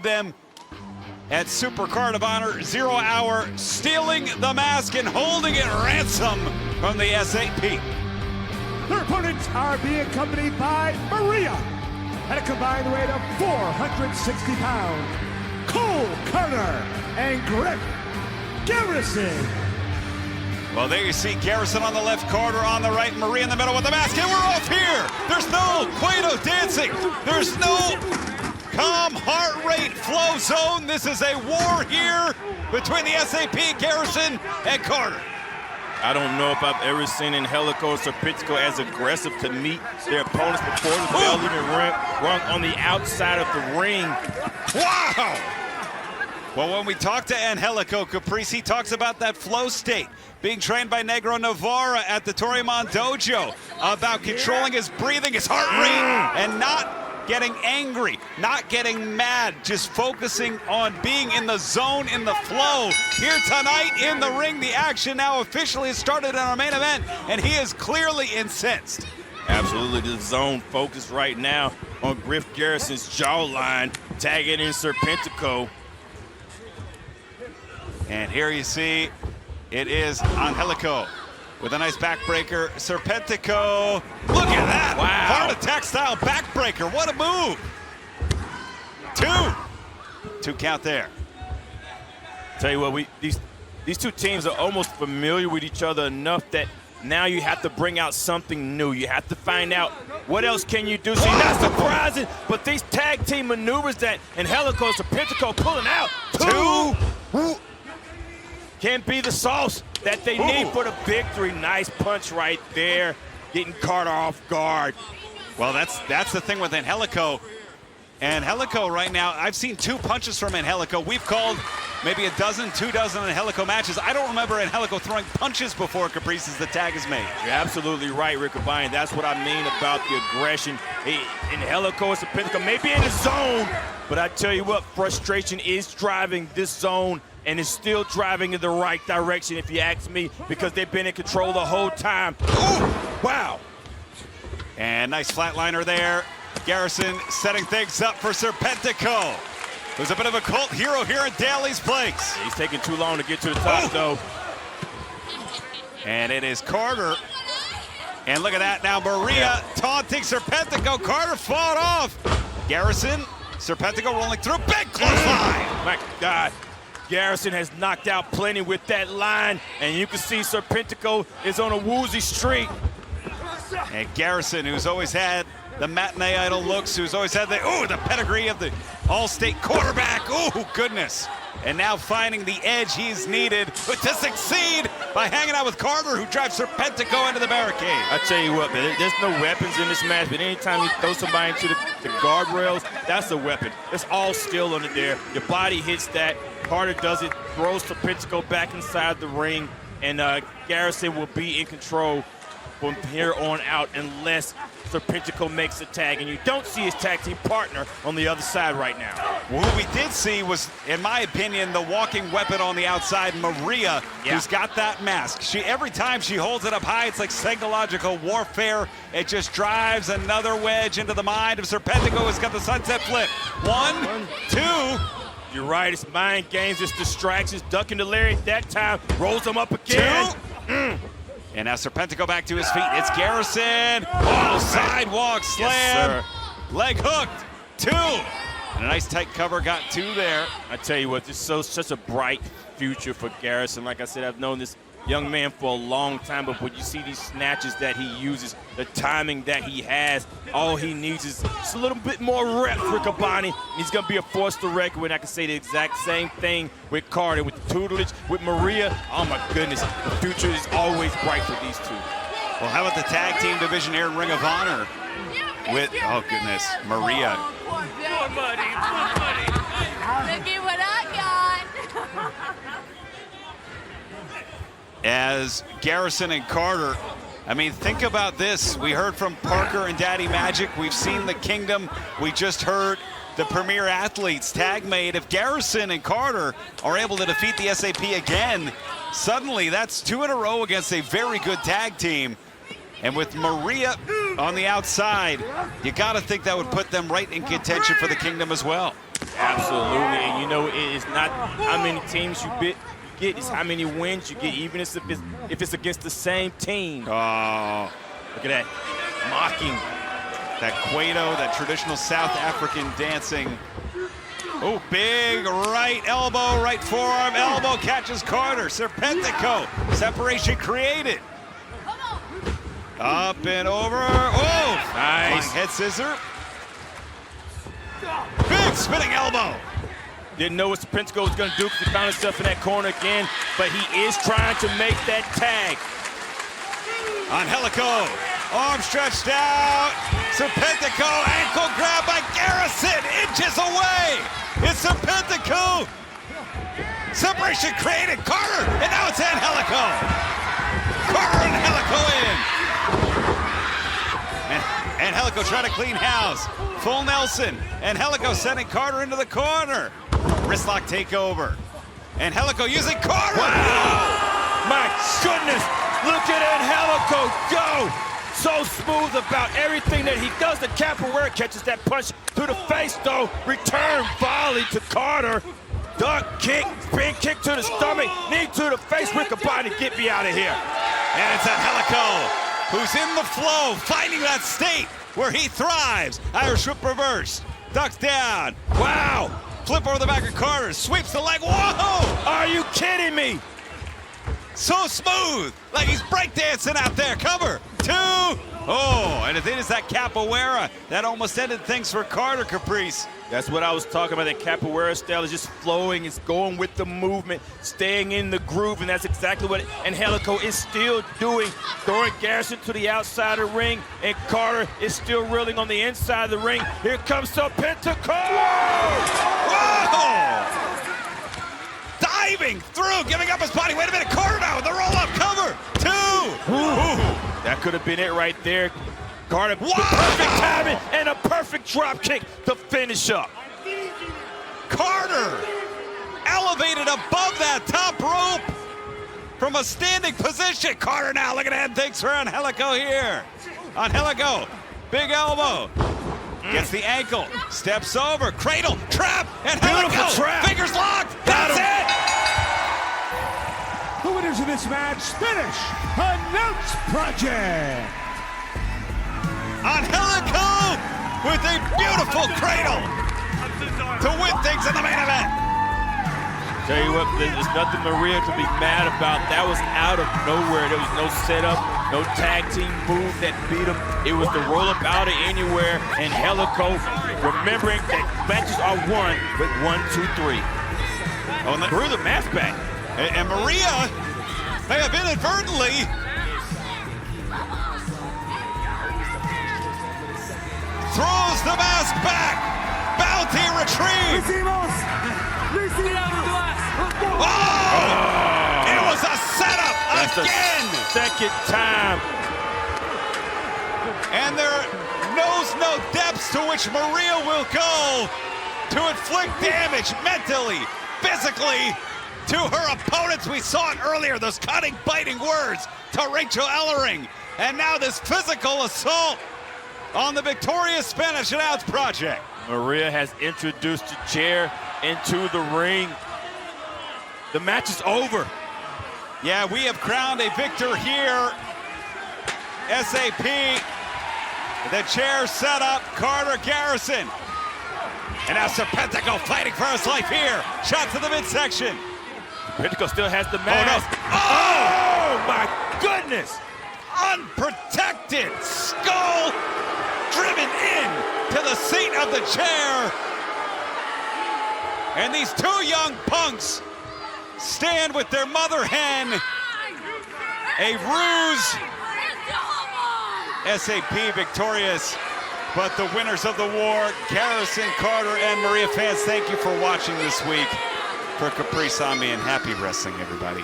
them at Super Card of Honor 0 Hour, stealing the mask and holding it ransom from the SAP. Their opponents are being accompanied by Maria at a combined weight of 460 pounds, Karter and Griff, Garrison. Well, there you see Garrison on the left, Karter on the right, Maria in the middle with the mask, and we're off here. There's no Cueto dancing. There's no calm heart rate flow zone. This is a war here between the SAP, Garrison, and Karter. I don't know if I've ever seen Angelico or Serpentico as aggressive to meet their opponents before the bell even rung on the outside of the ring. Wow! Well, when we talk to Angelico Caprice, he talks about that flow state, being trained by Negro Navarra at the Torreon Dojo, about controlling his breathing, his heart rate, and not getting angry, not getting mad, just focusing on being in the zone, in the flow. Here tonight in the ring, the action now officially has started in our main event, and he is clearly incensed. Absolutely, the zone focused right now on Griff Garrison's jawline, tagging in Serpentico. And here you see, it is Angelico with a nice backbreaker. Serpentico, look at that! Wow. Heart attack style backbreaker, what a move! Two count there. Tell you what, these two teams are almost familiar with each other enough that now you have to bring out something new. You have to find out what else can you do. See, not surprising, but these tag team maneuvers that Angelico and Serpentico pulling out. Two. Can be the sauce that they need for the victory. Nice punch right there, getting Karter off guard. Well, that's the thing with Angelico. Angelico right now, I've seen 2 punches from Angelico. We've called maybe a dozen, 2 dozen Angelico matches. I don't remember Angelico throwing punches before Caprice as the tag is made. You're absolutely right, Rick O'Brien. That's what I mean about the aggression. Angelico and Serpentico may be in the zone, but I tell you what, frustration is driving this zone, and is still driving in the right direction, if you ask me, because they've been in control the whole time. Ooh, wow. And nice flatliner there. Garrison setting things up for Serpentico, who's a bit of a cult hero here in Daly's Place. He's taking too long to get to the top, though. And it is Karter. And look at that now, Maria taunting Serpentico. Karter fought off. Garrison, Serpentico rolling through, big clothesline. My God. Garrison has knocked out plenty with that line, and you can see Serpentico is on a woozy streak. And Garrison, who's always had the matinee idol looks, who's always had the pedigree of the all-state quarterback. Oh, goodness. And now finding the edge he's needed to succeed by hanging out with Karter, who drives Serpentico into the barricade. I tell you what, man, there's no weapons in this match, but anytime you throw somebody into the guardrails, that's a weapon. It's all skill under there. Your body hits that. Karter does it, throws Serpentico back inside the ring, and Garrison will be in control from here on out unless Serpentico makes a tag, and you don't see his tag team partner on the other side right now. Well, who we did see was, in my opinion, the walking weapon on the outside, Maria, who's got that mask. Every time she holds it up high, it's like psychological warfare. It just drives another wedge into the mind of Serpentico, who's got the sunset flip. 1, 2. You're right, it's mind games, it's distractions, ducking the lariat that time, rolls him up again. 2. And now Serpentico back to his feet. It's Garrison. Oh, sidewalk slam. Yes, sir. Leg hooked. 2. And a nice tight cover, got 2 there. I tell you what, this is such a bright future for Garrison. Like I said, I've known this young man for a long time, but when you see these snatches that he uses, the timing that he has, all he needs is just a little bit more reps for Cabani. He's going to be a force to reckon with. I can say the exact same thing with Karter, with the tutelage, with Maria. Oh, my goodness. The future is always bright for these two. Well, how about the tag team division here in Ring of Honor with, oh, goodness, Maria. More money. Look at what I got. As Garrison and Karter, I mean, think about this. We heard from Parker and Daddy Magic. We've seen the Kingdom. We just heard the Premier Athletes tag made. If Garrison and Karter are able to defeat the SAP again, suddenly that's 2 in a row against a very good tag team. And with Maria on the outside, you got to think that would put them right in contention for the Kingdom as well. Absolutely, and you know, it's not how many teams you get, it's how many wins you get, even if it's against the same team. Oh, Look at that, mocking. that Cueto, that traditional South African dancing. Oh, big right elbow, right forearm, elbow catches Karter. Serpentico, separation created. Up and over. Oh, Nice. Flying head scissor. Big spinning elbow. Didn't know what Serpentico was going to do because he found himself in that corner again, but he is trying to make that tag. Angelico, arm stretched out. Serpentico, ankle grab by Garrison, inches away. It's Serpentico. Separation created, Karter, and now it's Angelico. Karter and Angelico in. And Angelico trying to clean house. Full Nelson. Angelico sending Karter into the corner. Wristlock takeover. Angelico using Karter. Wow! My goodness! Look at Angelico go! So smooth about everything that he does. The capoeira catches that punch to the face, though. Return volley to Karter. Duck kick, spin kick to the stomach, knee to the face. Riccaboni, get me out of here. And it's Angelico, who's in the flow, finding that state where he thrives. Irish whip reverse, ducks down. Wow! Flip over the back of Karter, sweeps the leg. Whoa! Are you kidding me? So smooth, like he's breakdancing out there. Cover, 2. Oh, and it is that capoeira that almost ended things for Karter, Caprice. That's what I was talking about. That capoeira style is just flowing. It's going with the movement, staying in the groove, and that's exactly what Angelico is still doing. Throwing Garrison to the outside of the ring, and Karter is still reeling on the inside of the ring. Here comes Serpentico! Whoa! Diving through, giving up his body. Wait a minute, Karter now, the roll-up cover. 2. Ooh. That could have been it right there. Karter, Wow! perfect timing and a perfect drop kick to finish up. Karter elevated above that top rope from a standing position. Karter now looking ahead, thanks for Angelico here. Angelico, big elbow. Gets the ankle, steps over, cradle, trap, and Beautiful Angelico, trap. fingers locked. Got That's him. it. The winners of this match finish Announce Project. Angelico with a beautiful cradle to win things in the main event. Tell you what, there's nothing Maria could be mad about. That was out of nowhere. There was no setup, no tag team move that beat him. It was the roll-up out of anywhere, and Angelico remembering that matches are won with 1, 2, 3. Oh, and Threw the mask back. And Maria may have inadvertently throws the mask back. Bounty retrieved. Oh! It was a setup That's again. the second time. And there knows no depths to which Maria will go to inflict damage mentally, physically, to her opponents. We saw it earlier, those cutting, biting words to Rachel Ellering. And now this physical assault on the victorious Spanish Announce Project. Maria has introduced the chair into the ring. The match is over. Yeah, we have crowned a victor here. SAP, the chair set up, Karter, Garrison. And now Serpentico fighting for his life here. Shot to the midsection. Serpentico still has the mask. Oh, Oh my goodness! unprotected, skull driven in to the seat of the chair. And these two young punks stand with their mother hen, a ruse. SAP victorious, but the winners of the war, Garrison, Karter, and Maria. Fans, thank you for watching this week. For Caprice on me, and happy wrestling, everybody.